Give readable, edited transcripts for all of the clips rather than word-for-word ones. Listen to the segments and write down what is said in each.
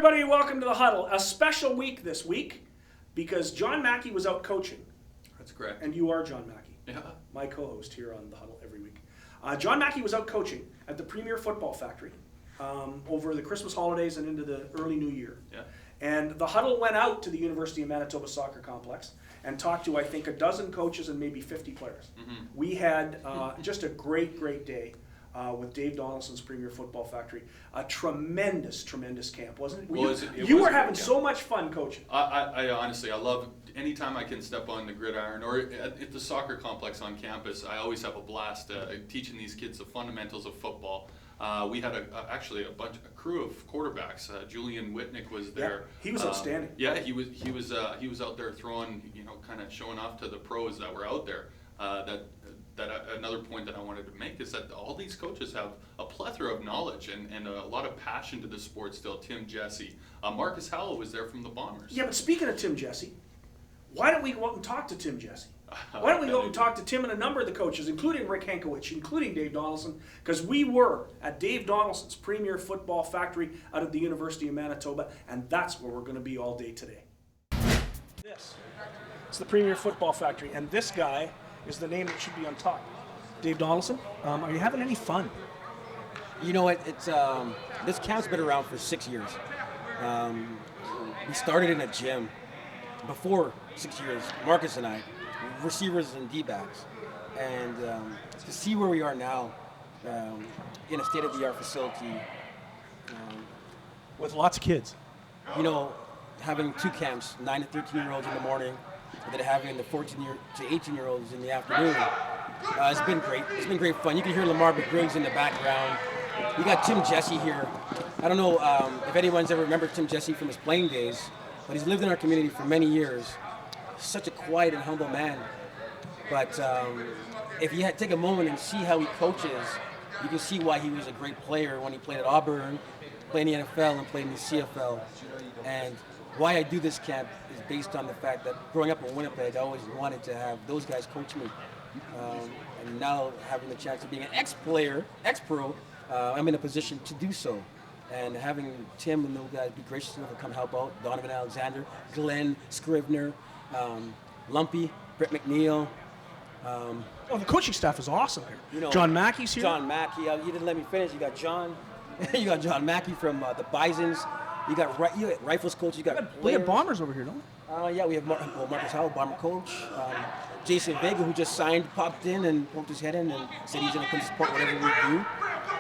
everybody, welcome to the Huddle. A special week this week because John Mackay was out coaching. That's correct. And you are John Mackay. Yeah. My co-host here on the Huddle every week. John Mackay was out coaching at the Premier Football Factory over the Christmas holidays and into the early New Year. Yeah. And the Huddle went out to the University of Manitoba Soccer Complex and talked to, I think, a dozen coaches and maybe 50 players. Mm-hmm. We had just a great day. With Dave Donaldson's Premier Football Factory. A tremendous camp, wasn't it? You were having so much fun coaching. I honestly, I love anytime I can step on the gridiron or at the soccer complex on campus. I always have a blast teaching these kids the fundamentals of football. We had actually a crew of quarterbacks. Julian Whitnick was there. Yeah, he was outstanding. Yeah, he was out there throwing, kind of showing off to the pros that were out there. Another point that I wanted to make is that all these coaches have a plethora of knowledge and a lot of passion to the sport still. Tim Jesse, Marcus Howell was there from the Bombers. Yeah, but speaking of Tim Jesse, why don't we go out and talk to Tim Jesse? Why don't we go out and talk to Tim and a number of the coaches, including Rick HENKEWICH, including Dave Donaldson, because we were at Dave Donaldson's Premier Football Factory out of the University of Manitoba, and that's where we're going to be all day today. It's the Premier Football Factory, and this guy is the name that should be on top. Dave Donaldson, are you having any fun? You know what? It's this camp's been around for 6 years. We started in a gym before 6 years. Marcus and I, receivers and D-backs, and to see where we are now in a state-of-the-art facility with lots of kids. Having two camps, 9 to 13-year-olds in the morning, and then having the 14 to 18-year-olds in the afternoon. It's been great. It's been great fun. You can hear Lamar McGriggs in the background. You got Tim Jesse here. I don't know if anyone's ever remembered Tim Jesse from his playing days, but he's lived in our community for many years. Such a quiet and humble man. But if you take a moment and see how he coaches, you can see why he was a great player when he played at Auburn, played in the NFL, and played in the CFL. And why I do this camp is based on the fact that growing up in Winnipeg, I always wanted to have those guys coach me. And now having the chance of being an ex-player, ex-pro, I'm in a position to do so. And having Tim and those guys be gracious enough to come help out, Donovan Alexander, Glenn Scrivener, Lumpy, Brett McNeil. The coaching staff is awesome here. John Mackay's here. John Mackay, you didn't let me finish. You got John. You got John Mackay from the Bisons. You got Rifles coach. You got we have Bombers over here, don't we? Yeah, we have Marcus Howell, Bomber coach. Jason Vega, who just signed, popped in and poked his head in and said he's going to come support whatever we do.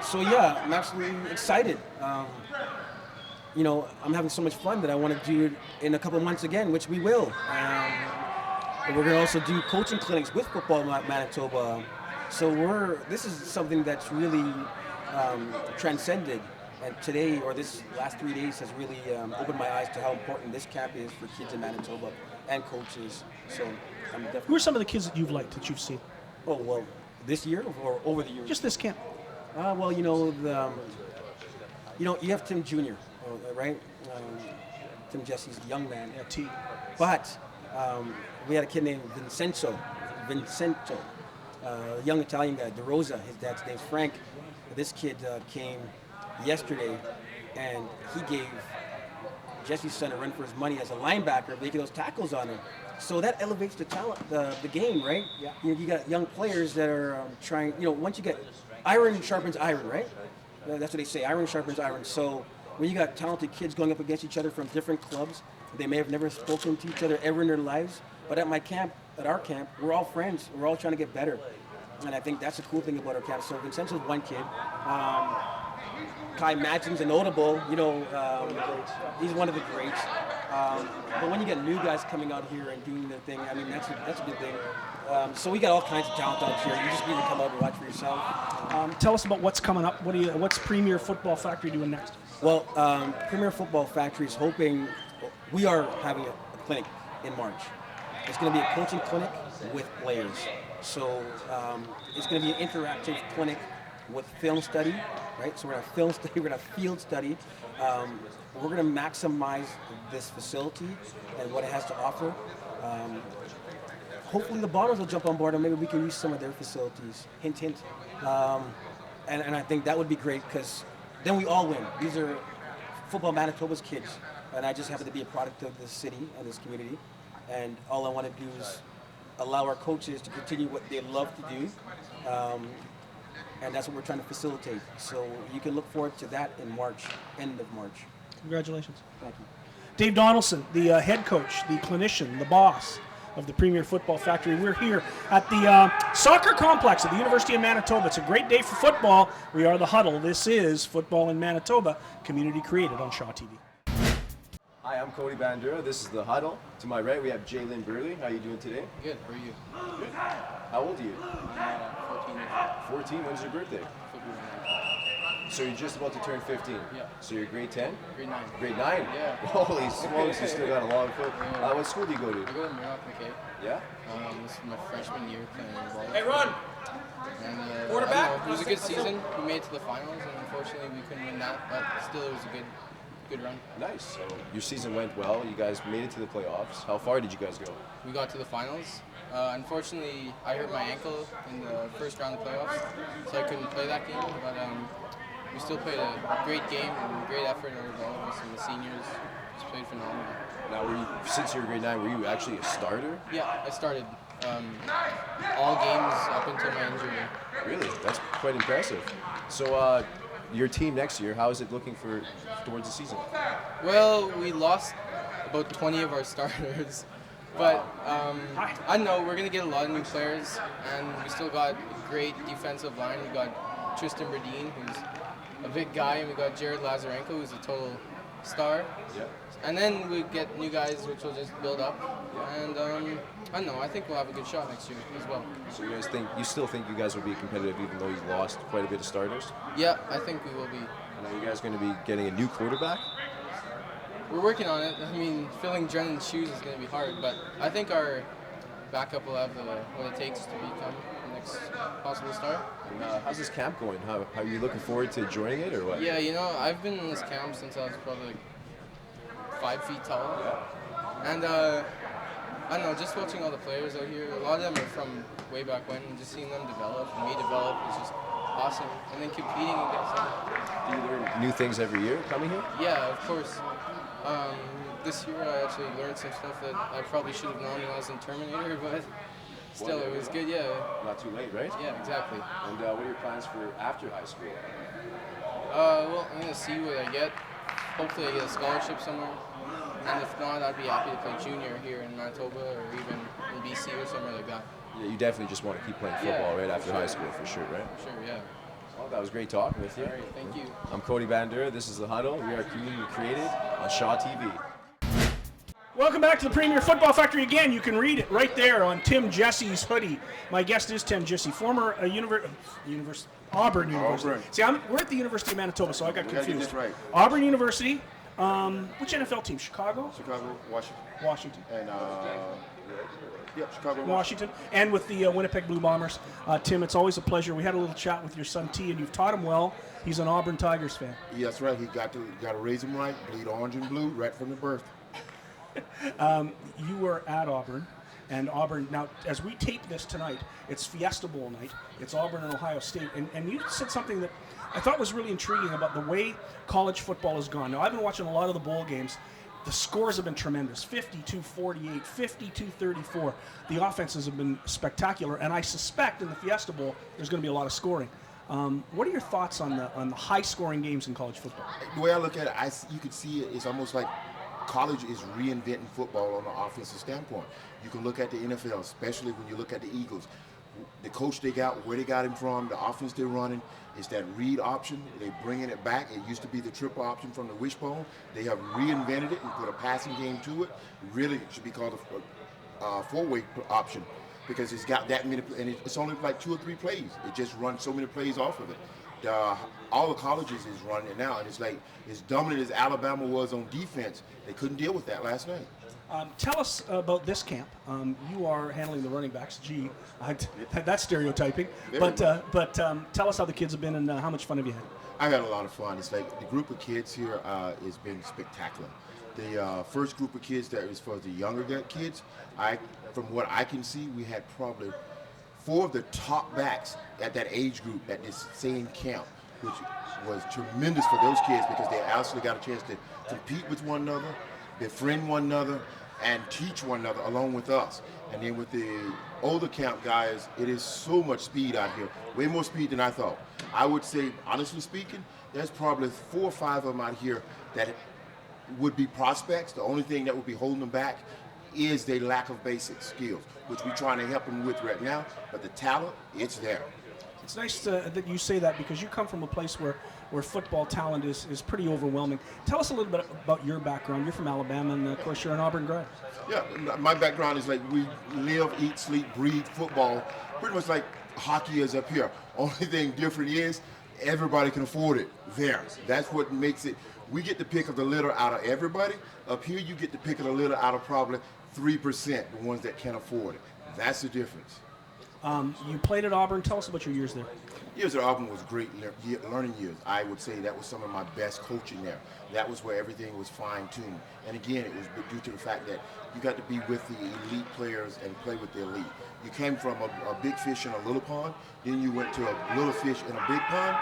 So yeah, I'm absolutely excited. I'm having so much fun that I want to do it in a couple months again, which we will. We're going to also do coaching clinics with Football Manitoba. So this is something that's really transcended. And today, or this last 3 days, has really opened my eyes to how important this camp is for kids in Manitoba and coaches. So I'm definitely. Who are some of the kids that you've liked, that you've seen? Oh, well, this year or over the years? Just this camp. You have Tim Jr., right? Tim Jesse's the young man. Yeah, T. But we had a kid named Vincenzo, a young Italian guy, DeRosa. His dad's name's Frank. This kid came yesterday, and he gave Jesse's son a run for his money as a linebacker, making those tackles on him. So that elevates the talent, the game, right? Yeah. You got young players that are trying. Once you get iron sharpens iron, right? That's what they say. Iron sharpens iron. So when you got talented kids going up against each other from different clubs, they may have never spoken to each other ever in their lives. But at our camp, we're all friends. We're all trying to get better, and I think that's the cool thing about our camp. So Vincenzo's one kid. Kai Madsen's a notable, he's one of the greats. But when you get new guys coming out here and doing their thing, I mean, that's a good thing. So we got all kinds of talent out here. You just need to come out and watch for yourself. Tell us about what's coming up. What's Premier Football Factory doing next? Well, Premier Football Factory is hoping, we are having a clinic in March. It's going to be a coaching clinic with players. So it's going to be an interactive clinic with film study, right? So we're going to have film study, we're going to have field study. We're going to maximize this facility and what it has to offer. Hopefully the Bombers will jump on board and maybe we can use some of their facilities. Hint, hint. And I think that would be great because then we all win. These are football Manitoba's kids, and I just happen to be a product of this city and this community. And all I want to do is allow our coaches to continue what they love to do, and that's what we're trying to facilitate. So you can look forward to that in March, end of March. Congratulations. Thank you. Dave Donaldson, the head coach, the clinician, the boss of the Premier Football Factory. We're here at the soccer complex at the University of Manitoba. It's a great day for football. We are the Huddle. This is Football in Manitoba, community created on Shaw TV. Hi, I'm Cody Bandura. This is the Huddle. To my right, we have JALEN BURLEY. How are you doing today? Good, how are you? Good. How old are you? 14 14. When's your birthday? So you're just about to turn 15? Yeah. So you're grade 10? Grade 9. Grade 9? Yeah. Holy smokes, you still got a long foot. Yeah. What school do you go to? I go to MURDOCH, MACKAY. Yeah? This is my freshman year playing ball. Hey, Ron! And, Quarterback? I don't know, it was a good season. We made it to the finals, and unfortunately we couldn't win that, but still it was a good run. Nice. So your season went well. You guys made it to the playoffs. How far did you guys go? We got to the finals. Unfortunately, I hurt my ankle in the first round of the playoffs, so I couldn't play that game, but we still played a great game and great effort out of all of us, and the seniors just played phenomenal. Now, since you were grade 9, were you actually a starter? Yeah, I started all games up until my injury. Really? That's quite impressive. So your team next year, how is it looking towards the season? Well, we lost about 20 of our starters, but I know we're going to get a lot of new players, and we still got a great defensive line. We got Tristan Berdine, who's a big guy, and we got Jared Lazarenko, who's a total star. Yeah. And then we get new guys, which will just build up. And I don't know, I think we'll have a good shot next year as well. So you still think you guys will be competitive even though you've lost quite a bit of starters? Yeah, I think we will be. And are you guys going to be getting a new quarterback? We're working on it. I mean, filling Drennan's shoes is going to be hard, but I think our backup will have what it takes to become the next possible star. And, how's this camp going? How are you looking forward to joining it or what? Yeah, you know, I've been in this camp since I was probably like 5 feet tall. Yeah. And I don't know, just watching all the players out here, a lot of them are from way back when, and just seeing them develop and me develop is just awesome. And then competing against them. Do you learn new things every year coming here? Yeah, of course. This year I actually learned some stuff that I probably should have known when I was in Terminator, but still, it was good, yeah. Not too late, right? Yeah, exactly. And what are your plans for after high school? Well, I'm going to see what I get. Hopefully I get a scholarship somewhere. And if not, I'd be happy to play junior here in Manitoba or even in BC or somewhere like that. Yeah, you definitely just want to keep playing football right after high school for sure, right? Sure, yeah. Well, that was great talking with you. All right, thank you. I'm Cody Bandura. This is The Huddle. We are community created on Shaw TV. Welcome back to the Premier Football Factory again. You can read it right there on Tim Jesse's hoodie. My guest is Tim Jesse, former Auburn University. Auburn. See, we're at the University of Manitoba, so I got We gotta get confused. this right. Auburn University. Which NFL team? Chicago? Chicago, Washington, Washington. and Chicago, Washington, and with the Winnipeg Blue Bombers. Tim, it's always a pleasure. We had a little chat with your son T, and you've taught him well. He's an Auburn Tigers fan. Yeah, that's right. He got to raise him right, bleed orange and blue right from the birth. You were at Auburn, and Auburn, now as we tape this tonight, it's Fiesta Bowl night. It's Auburn and Ohio State, and you said something that I thought was really intriguing about the way college football has gone. Now, I've been watching a lot of the bowl games. The scores have been tremendous, 52-48, 52-34. The offenses have been spectacular, and I suspect in the Fiesta Bowl there's going to be a lot of scoring. What are your thoughts on the high-scoring games in college football? The way I look at it, you could see it, it's almost like college is reinventing football on the offensive standpoint. You can look at the NFL, especially when you look at the Eagles. The coach they got, where they got him from, the offense they're running, it's that read option. They're bringing it back. It used to be the triple option from the wishbone. They have reinvented it and put a passing game to it. Really, it should be called a four-way option because it's got that many, and it's only like 2 or 3 plays. It just runs so many plays off of it. All the colleges is running it now, and it's like as dominant as Alabama was on defense, they couldn't deal with that last night. Tell us about this camp. You are handling the running backs. Gee, that's stereotyping. But tell us how the kids have been and how much fun have you had? I had a lot of fun. It's like the group of kids here has been spectacular. The first group of kids that was for the younger kids, from what I can see, we had probably 4 of the top backs at that age group at this same camp. which was tremendous for those kids because they actually got a chance to compete with one another, befriend one another, and teach one another along with us. And then with the older camp guys, it is so much speed out here, way more speed than I thought. I would say, honestly speaking, there's probably 4 or 5 of them out here that would be prospects. The only thing that would be holding them back is their lack of basic skills, which we're trying to help them with right now. But the talent, it's there. It's nice that you say that because you come from a place where football talent is pretty overwhelming. Tell us a little bit about your background. You're from Alabama, and of course you're an Auburn grad. Yeah, my background is like we live, eat, sleep, breathe football, pretty much like hockey is up here. Only thing different is everybody can afford it there. That's what makes it. We get the pick of the litter out of everybody. Up here, you get the pick of the litter out of probably 3%, the ones that can't afford it. That's the difference. You played at Auburn. Tell us about your years there. Years at Auburn was great learning years. I would say that was some of my best coaching there. That was where everything was fine-tuned. And again, it was due to the fact that you got to be with the elite players and play with the elite. You came from a big fish in a little pond, then you went to a little fish in a big pond.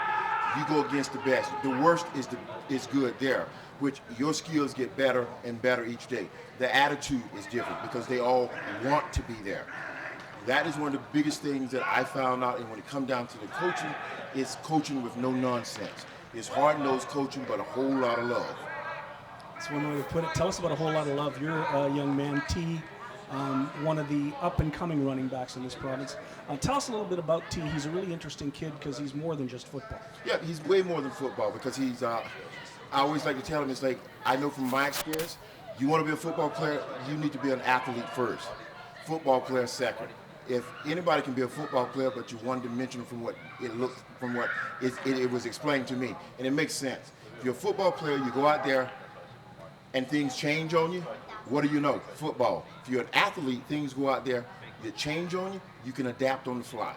You go against the best. The worst is good there, which your skills get better and better each day. The attitude is different because they all want to be there. That is one of the biggest things that I found out, and when it comes down to the coaching, it's coaching with no nonsense. It's hard-nosed coaching, but a whole lot of love. That's one way to put it. Tell us about a whole lot of love. You're a young man, T, one of the up-and-coming running backs in this province. Tell us a little bit about T. He's a really interesting kid because he's more than just football. Yeah, he's way more than football because he's, I always like to tell him, it's like, I know from my experience, you want to be a football player, you need to be an athlete first. Football player second. If anybody can be a football player, but you're one-dimensional from what it looked, from what it was explained to me, and it makes sense. If you're a football player, you go out there, and things change on you. What do you know? Football. If you're an athlete, things go out there that change on you. You can adapt on the fly.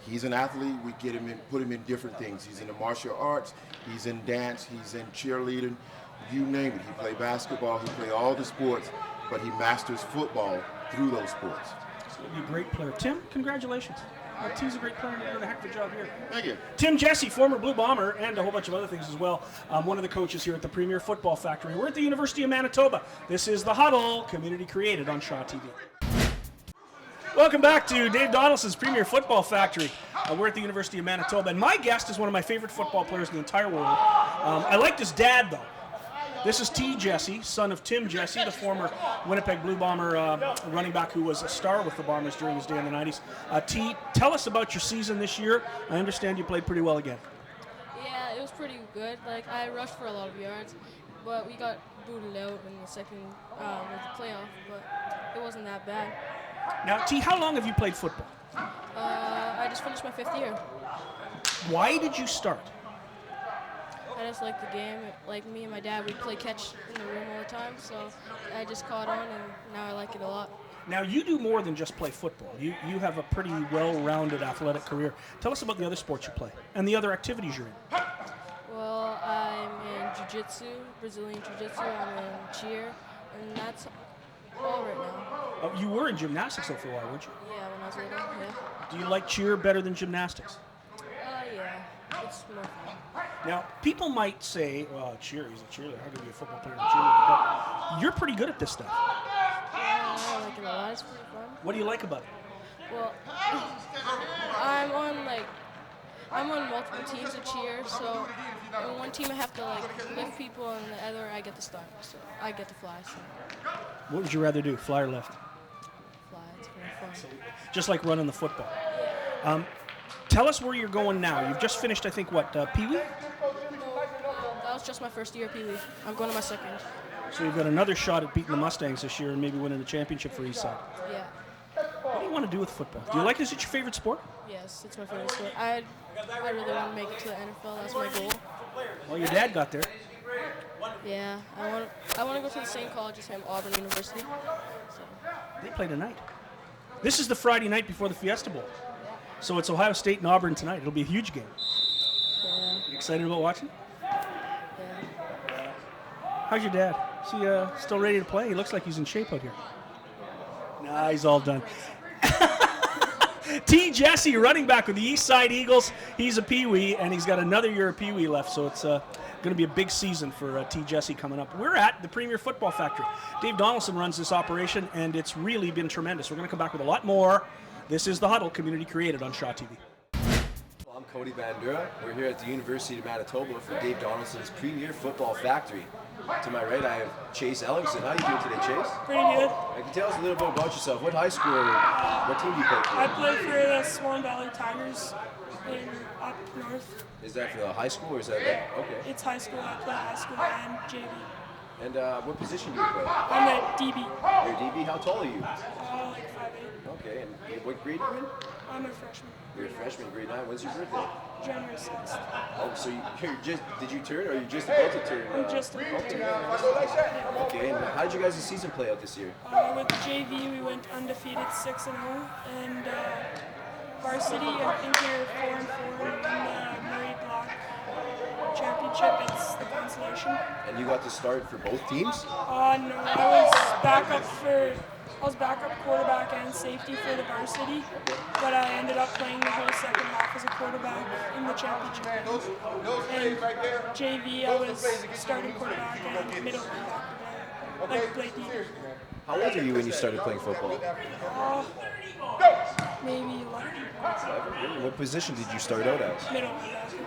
He's an athlete. We get him in, put him in different things. He's in the martial arts. He's in dance. He's in cheerleading. You name it. He play basketball. He play all the sports, but he masters football through those sports. He'll be a great player. Tim, congratulations. T's a great player, and you're doing a heck of a job here. Thank you. Tim Jesse, former Blue Bomber, and a whole bunch of other things as well. One of the coaches here at the Premier Football Factory. We're at the University of Manitoba. This is The Huddle, community created on Shaw TV. Welcome back to Dave Donaldson's Premier Football Factory. We're at the University of Manitoba, and my guest is one of my favorite football players in the entire world. I liked his dad, though. This is T. Jesse, son of Tim Jesse, the former Winnipeg Blue Bomber running back who was a star with the Bombers during his day in the 90s. T, tell us about your season this year. I understand you played pretty well again. Yeah, it was pretty good. Like, I rushed for a lot of yards, but we got booted out in the second with the playoff, but it wasn't that bad. Now, T, how long have you played football? I just finished my 5th year. Why did you start? I just like the game. Like, me and my dad, we play catch in the room all the time, so I just caught on, and now I like it a lot. Now, you do more than just play football. You have a pretty well-rounded athletic career. Tell us about the other sports you play and the other activities you're in. Well, I'm in jiu-jitsu, Brazilian jiu-jitsu. I'm in cheer, and that's all right now. You were in gymnastics though for a while, weren't you? Yeah, when I was little, yeah. Do you like cheer better than gymnastics? Yeah, it's more fun. Now, people might say, well, cheer, he's a cheerleader. How could you be a football player and a cheerleader? But you're pretty good at this stuff. Yeah, I like it a lot. It's pretty fun. What do you like about it? Well, I'm on multiple teams of cheer, so on one team I have to lift people, and the other I get to start, so I get to fly. So What would you rather do, fly or lift? fly, it's very fun. Just like running the football. Tell us where you're going now. You've just finished, I think, what, Pee-wee? That was just my first year Pee-wee. I'm going to my second. So you've got another shot at beating the Mustangs this year and maybe winning the championship for Eastside. Yeah. What do you want to do with football? Do you like it? Is it your favorite sport? Yes, it's my favorite sport. I really want to make it to the NFL. That's my goal. Well, your dad got there. Yeah, I want to go to the same college as him, Auburn University. So. They play tonight. This is the Friday night before the Fiesta Bowl. So it's Ohio State and Auburn tonight. It'll be a huge game. Yeah. You excited about watching? Yeah. How's your dad? Is he still ready to play? He looks like he's in shape out here. Nah, he's all done. T. Jesse, running back with the East Side Eagles. He's a Pee-wee, and he's got another year of Pee-wee left, so it's going to be a big season for T. Jesse coming up. We're at the Premier Football Factory. Dave Donaldson runs this operation, and it's really been tremendous. We're going to come back with a lot more. This is The Huddle, community created on Shaw TV. I'm Cody Bandura. We're here at the University of Manitoba for Dave Donaldson's Premier Football Factory. To my right, I have Chase Ellingson. How are you doing today, Chase? Pretty good. Can you tell us a little bit about yourself? What high school or what team do you play for? I play for the SWAN Valley Tigers in up north. Is that for the high school or is that okay? It's high school. I play high school and JV. And what position do you play? I'm at DB. You're DB. How tall are you? Like 5'8". Okay. And what grade are you in? I'm a freshman. You're a freshman, grade 9. When's your birthday? January 6th. Oh, so you're just, did you turn or are you just about to turn? I'm just about to. Okay, and how did you guys' season play out this year? With JV, we went undefeated 6-0, and varsity, I think we were 4-4 in the Murray Block Championship. It's the consolation. And you got to start for both teams? No, I was backup quarterback and safety for the varsity, but I ended up playing the whole second half as a quarterback in the championship. And JV, I was starting quarterback and middle linebacker. Like played deep. How old are you when you started playing football? Maybe 11. Really? What position did you start out as? Middle linebacker.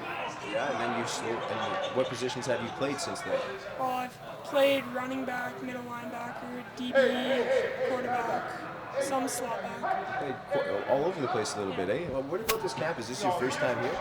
Yeah, and then and what positions have you played since then? I've played running back, middle linebacker, DB, quarterback, some slot back. Played all over the place a little bit, eh? Well, what about this camp? Is this your first time here?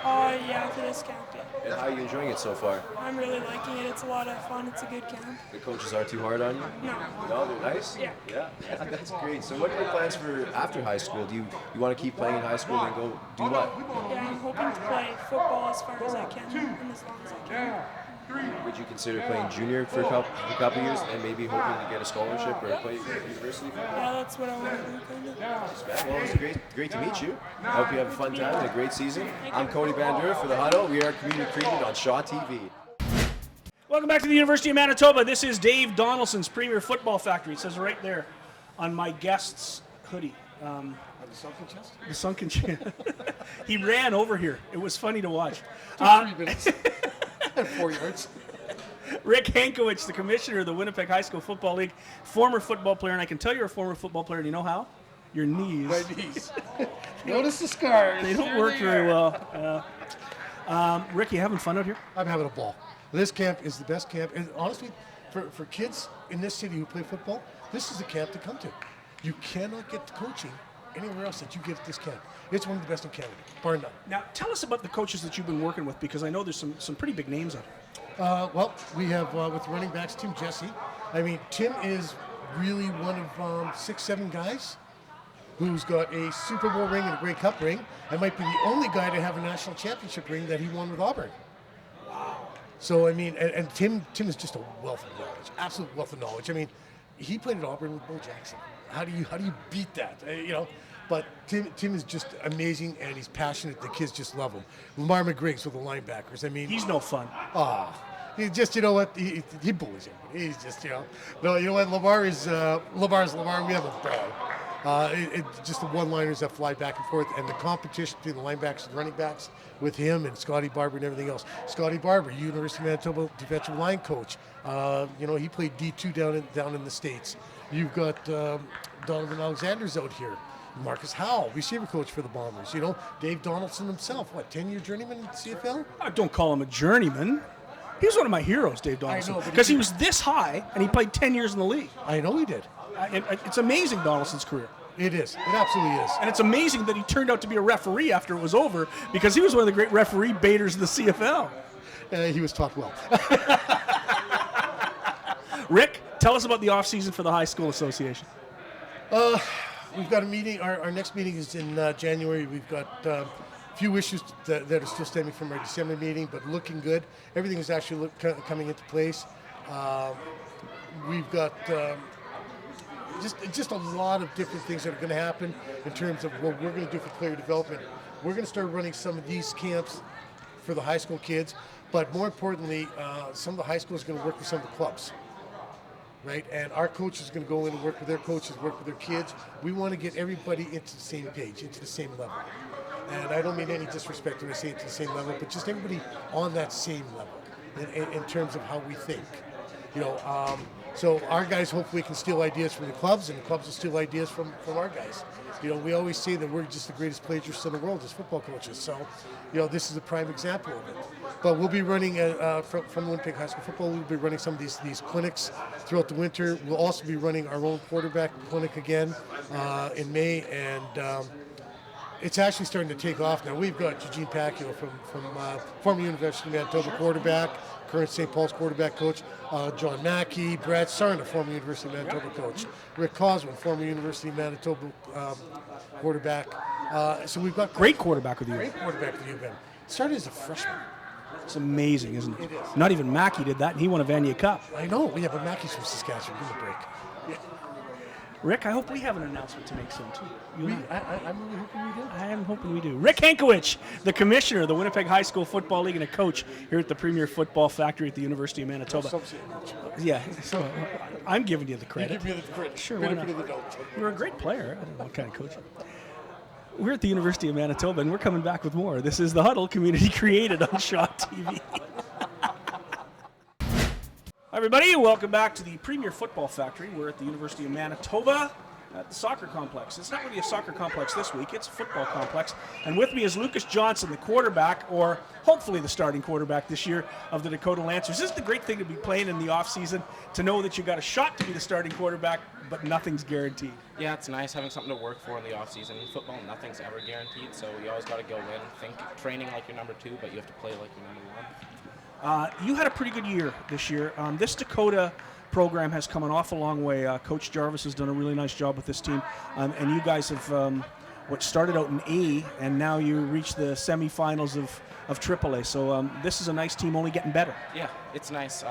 Yeah, for this camp, yeah. And how are you enjoying it so far? I'm really liking it. It's a lot of fun. It's a good camp. The coaches aren't too hard on you? No. No, they're nice? Yeah. Yeah, that's great. So what are your plans for after high school? Do you want to keep playing in high school and then go do what? Yeah, I'm hoping to play football as far as I can and as long as I can. Would you consider playing junior for a couple years and maybe hoping to get a scholarship or play at university? Yeah, that's what I want to do, kind of. Well, it's great to meet you. I hope you have a fun time and a great season. I'm Cody Bandura for The Huddle. We are community created on Shaw TV. Welcome back to the University of Manitoba. This is Dave Donaldson's Premier Football Factory. It says right there on my guest's hoodie. The sunken chest? The sunken chest. He ran over here. It was funny to watch. 3 minutes. 4 yards. Rick HENKEWICH, the commissioner of the Winnipeg High School Football League, former football player, and I can tell you're a former football player. Do you know how? Your knees. My knees. Notice the scars. They don't work very well. Rick, you having fun out here? I'm having a ball. This camp is the best camp. And honestly, for kids in this city who play football, this is the camp to come to. You cannot get the coaching anywhere else that you get at this camp. It's one of the best in Canada, bar none. Now, tell us about the coaches that you've been working with, because I know there's some pretty big names out here. Well, we have with running backs, Tim Jesse. I mean, Tim is really one of 6-7 guys who's got a Super Bowl ring and a Grey Cup ring, and might be the only guy to have a national championship ring that he won with Auburn. Wow. So, I mean, and Tim is just a wealth of knowledge, absolute wealth of knowledge. I mean, he played at Auburn with Bo Jackson. How do you beat that? But Tim is just amazing, and he's passionate. The kids just love him. Lamar McGriggs with the linebackers. I mean, he's no fun. He just, you know what? He bullies everybody. He's just, no, you know what? Lamar's Lamar. We have a ball. Just the one-liners that fly back and forth, and the competition between the linebackers and running backs with him and Scotty Barber and everything else. Scotty Barber, University of Manitoba defensive line coach. He played D2 down in the States. You've got Donovan Alexander's out here. Marcus Howell, receiver coach for the Bombers. Dave Donaldson himself, 10-year journeyman in CFL? Don't call him a journeyman. He was one of my heroes, Dave Donaldson, because he was this high and he played 10 years in the league. I know he did. It's amazing, Donaldson's career. It is. It absolutely is. And it's amazing that he turned out to be a referee after it was over, because he was one of the great referee baiters in the CFL. He was taught well. Rick, tell us about the off-season for the High School Association. We've got a meeting. Our next meeting is in January. We've got a few issues that are still stemming from our December meeting, but looking good. Everything is actually coming into place. We've got just a lot of different things that are going to happen in terms of what we're going to do for player development. We're going to start running some of these camps for the high school kids, but more importantly, some of the high schools are going to work with some of the clubs. right? And our coach is going to go in and work with their coaches, work with their kids. We want to get everybody into the same page, into the same level. And I don't mean any disrespect when I say into the same level, but just everybody on that same level in terms of how we think. So our guys hopefully can steal ideas from the clubs, and the clubs will steal ideas from our guys. We always say that we're just the greatest plagiarists in the world as football coaches. So, this is a prime example of it. But we'll be running from Winnipeg High School Football. We'll be running some of these clinics throughout the winter. We'll also be running our own quarterback clinic again in May, and it's actually starting to take off now. We've got Eugene Pacquiao from former University of Manitoba quarterback, current St. Paul's quarterback coach, John Mackay, Brad Sarna, former University of Manitoba coach, Rick Coswin, former University of Manitoba quarterback. So we've got Great quarterback with you. Great quarterback with U of M. Started as a freshman. It's amazing, isn't it? It is. Not even Mackay did that, and he won a Vanier Cup. I know. Yeah, but Mackey's from Saskatchewan. Give him a break. Yeah. Rick, I hope we have an announcement to make soon, too. You and I. I'm really hoping we do. I am hoping we do. Rick HENKEWICH, the commissioner of the Winnipeg High School Football League and a coach here at the Premier Football Factory at the University of Manitoba. Yeah, so I'm giving you the credit. You give me the credit. Sure, why not? You're a great player. I don't know what kind of coach. We're at the University of Manitoba, and we're coming back with more. This is the Huddle, community created on SHAW TV. Hi, everybody, and welcome back to the Premier Football Factory. We're at the University of Manitoba at the soccer complex. It's not really a soccer complex this week, it's a football complex. And with me is Lucas Johnson, the quarterback, or hopefully the starting quarterback this year of the Dakota Lancers. This is the great thing to be playing in the offseason, to know that you got a shot to be the starting quarterback, but nothing's guaranteed. Yeah, it's nice having something to work for in the offseason. In football, nothing's ever guaranteed, so you always got to go in, training like you're number 2, but you have to play like you're number 1. You had a pretty good year this year. This Dakota program has come an awful long way. Coach Jarvis has done a really nice job with this team, and you guys have what started out in A, and now you reach the semifinals of AAA. So this is a nice team, only getting better. Yeah, it's nice.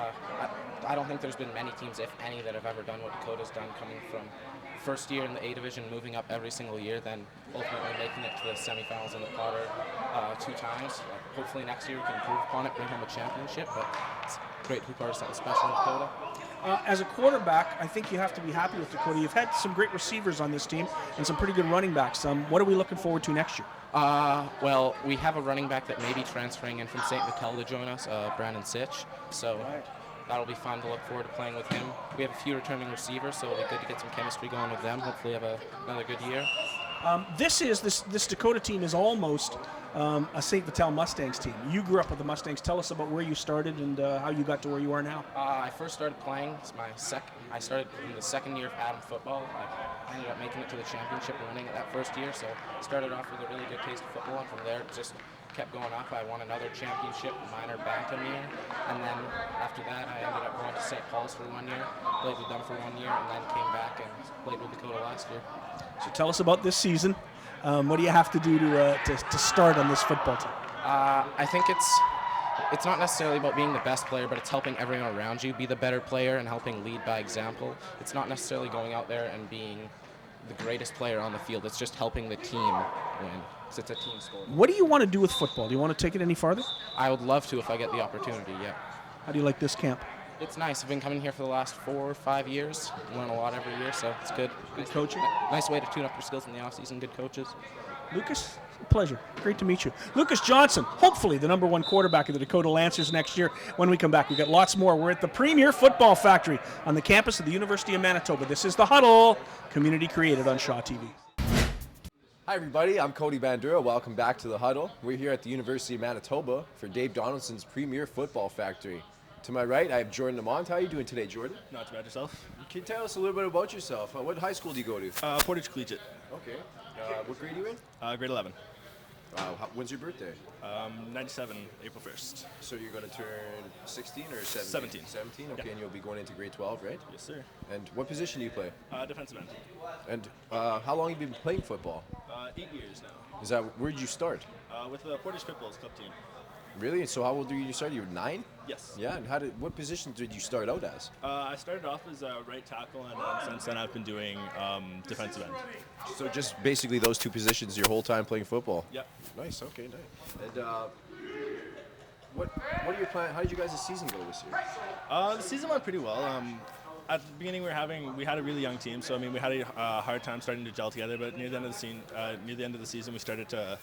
I don't think there's been many teams, if any, that have ever done what Dakota's done, coming from first year in the A division, moving up every single year, then ultimately making it to the semifinals in the Potter 2 times. Hopefully next year we can improve upon it, bring home a championship, but it's great to be part of something special in Dakota. As a quarterback, I think you have to be happy with Dakota. You've had some great receivers on this team and some pretty good running backs. What are we looking forward to next year? Well, we have a running back that may be transferring in from St. Vital to join us, Brandon Sitch. So that'll be fun to look forward to playing with him. We have a few returning receivers, so it'll be good to get some chemistry going with them. Hopefully have another good year. This Dakota team is almost a St. Vital Mustangs team. You grew up with the Mustangs. Tell us about where you started and how you got to where you are now. I first started playing. I started in the second year of Adam football. I ended up making it to the championship and winning it that first year. So started off with a really good taste of football, and from there it just kept going up. I won another championship, minor bantam year, and then after that I ended up going to St. Paul's for 1 year, played with them for 1 year, and then came back and played with Dakota last year. So tell us about this season. What do you have to do to start on this football team? I think it's not necessarily about being the best player, but it's helping everyone around you be the better player and helping lead by example. It's not necessarily going out there and being the greatest player on the field. It's just helping the team win. So it's a team sport. What do you want to do with football? Do you want to take it any farther? I would love to if I get the opportunity, yeah. How do you like this camp? It's nice. I've been coming here for the last 4 or 5 years. Learn a lot every year, so it's good. Good coaching? Nice way to tune up your skills in the offseason. Good coaches. Lucas, a pleasure. Great to meet you. Lucas Johnson, hopefully the #1 quarterback of the Dakota Lancers next year. When we come back, we've got lots more. We're at the Premier Football Factory on the campus of the University of Manitoba. This is The Huddle, community created on SHAW TV. Hi everybody, I'm Cody Bandura. Welcome back to The Huddle. We're here at the University of Manitoba for Dave Donaldson's Premier Football Factory. To my right, I have Jordan Lamont. How are you doing today, Jordan? Not too bad. Yourself? Can you tell us a little bit about yourself? What high school do you go to? Portage Collegiate. Okay. What grade are you in? Grade 11. When's your birthday? 97, April 1st. So you're going to turn 16 or 17? 17. 17? Okay, Yeah. and you'll be going into grade 12, right? Yes, sir. And what position do you play? Defensive end. And how long have you been playing football? 8 years now. Is that, where did you start? With the Portage Pitbulls club team. Really? So how old were you start? You were 9? Yes. Yeah, and what position did you start out as? I started off as a right tackle, and then since then I've been doing defensive end. So just basically those 2 positions your whole time playing football? Yep. Nice, okay, nice. And what are your plans? How did you guys' season go this year? The season went pretty well. at the beginning we had a really young team, so I mean we had a hard time starting to gel together. But near the end of the season, we started to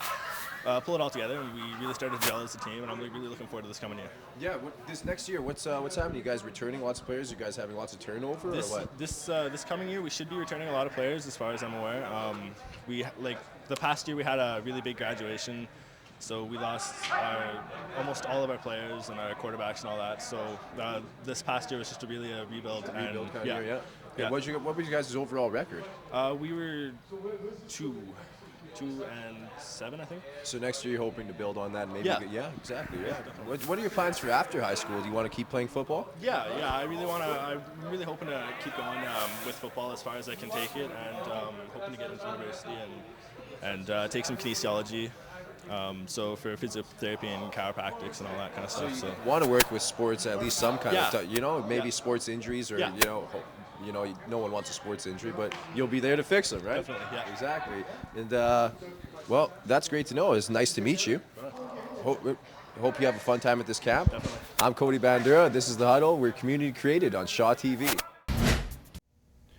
pull it all together, and we really started to gel as a team. And I'm really looking forward to this coming year. Yeah, this next year, what's happening? You guys returning lots of players? You guys having lots of turnover, or what? This coming year, we should be returning a lot of players, as far as I'm aware. The past year we had a really big graduation. So we lost almost all of our players and our quarterbacks and all that. So this past year was just a rebuild. Kind of year, yeah. Yeah. What was you guys' overall record? We were 2-7, I think. So next year you're hoping to build on that and maybe Yeah. Exactly. Yeah. What are your plans for after high school? Do you want to keep playing football? Yeah. I'm really hoping to keep going with football as far as I can take it, and hoping to get into university and take some kinesiology. So for physiotherapy and chiropractics and all that kind of stuff. So want to work with sports, at least some kind of stuff, maybe Yeah. sports injuries, or no one wants a sports injury, but you'll be there to fix them, right? Definitely, yeah. Exactly. And well, that's great to know. It's nice to meet you. Hope you have a fun time at this camp. Definitely. I'm Cody Bandura. This is The Huddle. We're community created on Shaw TV.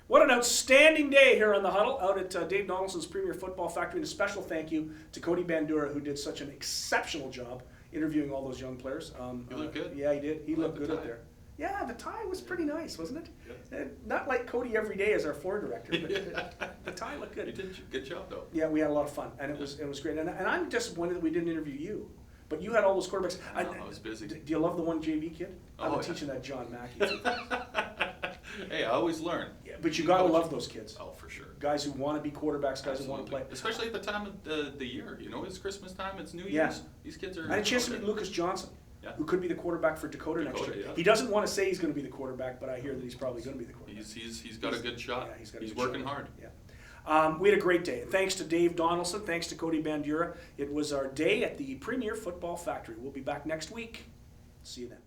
What an outstanding day here on The Huddle out at Dave Donaldson's Premier Football Factory. And a special thank you to Cody Bandura, who did such an exceptional job interviewing all those young players. He looked good. Yeah, he did. He looked good out there. Yeah, the tie was pretty nice, wasn't it? Yep. Not like Cody every day as our floor director, but the tie looked good. You did a good job, though. Yeah, we had a lot of fun, and it was great. And I'm disappointed that we didn't interview you. But you had all those quarterbacks. I was busy. Do you love the one JV kid? I've been teaching that John Mackay. Hey, I always learn. Yeah, but you got to love those kids. Oh, for sure. Guys who want to be quarterbacks, guys who want to play. Especially at the time of the year. It's Christmas time, it's New Year's. Yeah. These kids are... I had a chance to meet Lucas Johnson, who could be the quarterback for Dakota next year. Yeah. He doesn't want to say he's going to be the quarterback, but I hear that he's probably going to be the quarterback. He's got a good shot. Yeah, he's working hard. Yeah. We had a great day. Thanks to Dave Donaldson. Thanks to Cody Bandura. It was our day at the Premier Football Factory. We'll be back next week. See you then.